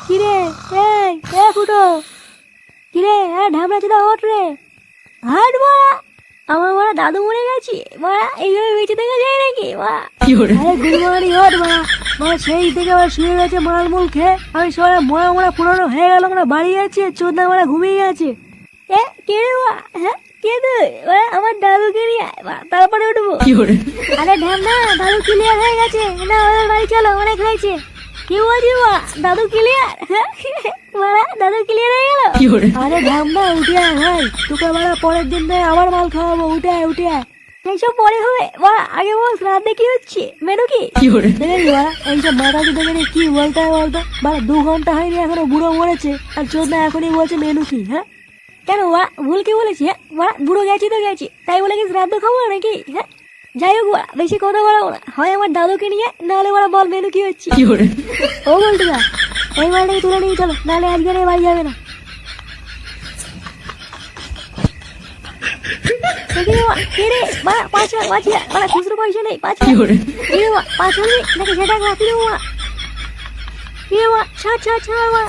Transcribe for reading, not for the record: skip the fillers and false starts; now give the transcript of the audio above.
কিরে ফুটো, কিরে ঢামড়া চোদা ওঠ রে, হাট মারা। আমার মারা দাদু মরে গেছে মারা, এইভাবে বেঁচে থেকে যায় নাকি মারা? আরে গুলমারি ওঠ মারা, মারা সেই থেকে আবার শুয়ে গেছে মালমূল খেয়ে। আমি সবাই মরা মরা পুরনো হয়ে গেল, আমরা বাড়ি যাচ্ছি, চোদনা মারা ঘুমিয়ে গেছে। কে রে মা? হ্যাঁ কে তুই? আমার দাদুকে নিয়ে তারপরে উঠবো। আরে ঢ্যামনা, দাদু ক্লিয়ার হয়ে গেছে না, আমাদের বাড়ি চলো, অনেক হয়েছে। কি বলছি মা, দাদু ক্লিয়ার? মারা দাদু ক্লিয়ার হয়ে গেল? আরে ঢ্যামনা উঠে আয় ভাই, তোকে মারা পরের দিন থেকে আবার মাল খাওয়াবো, উঠে আয় উঠে আয়। এইসব পরে হবে মা, আগে বল রাতে কি হচ্ছে, মেনু কি? এইসব মাথা দেখে নিয়ে কি বলতে হয় বলতো? মানে 2 ঘন্টা হয়নি এখনো বুড়ো মরেছে, আর চোদনা এখনই বলছে মেনু কি? হ্যাঁ কেন মা, ভুল কি বলেছি? হ্যাঁ মা, বুড়ো গেছি তো গেছি, তাই বলে কি শ্রাদ্ধ খাবো নাকি? হ্যাঁ যাই হোক, বেশি কথা বলাবো না, হয় আমার দাদুকে নিয়ে, নাহলে ওরা বল মেনু কি হচ্ছে। ও বলতে না, এই মালটাকে তুলে নিয়ে চলো, নাহলে আজকের বাড়ি যাবে না। খুচরো পয়সা নেই, 5 হলে নাকি সেটা রাখি দেবো মা। ছাড় ছাড় ছাড় মা।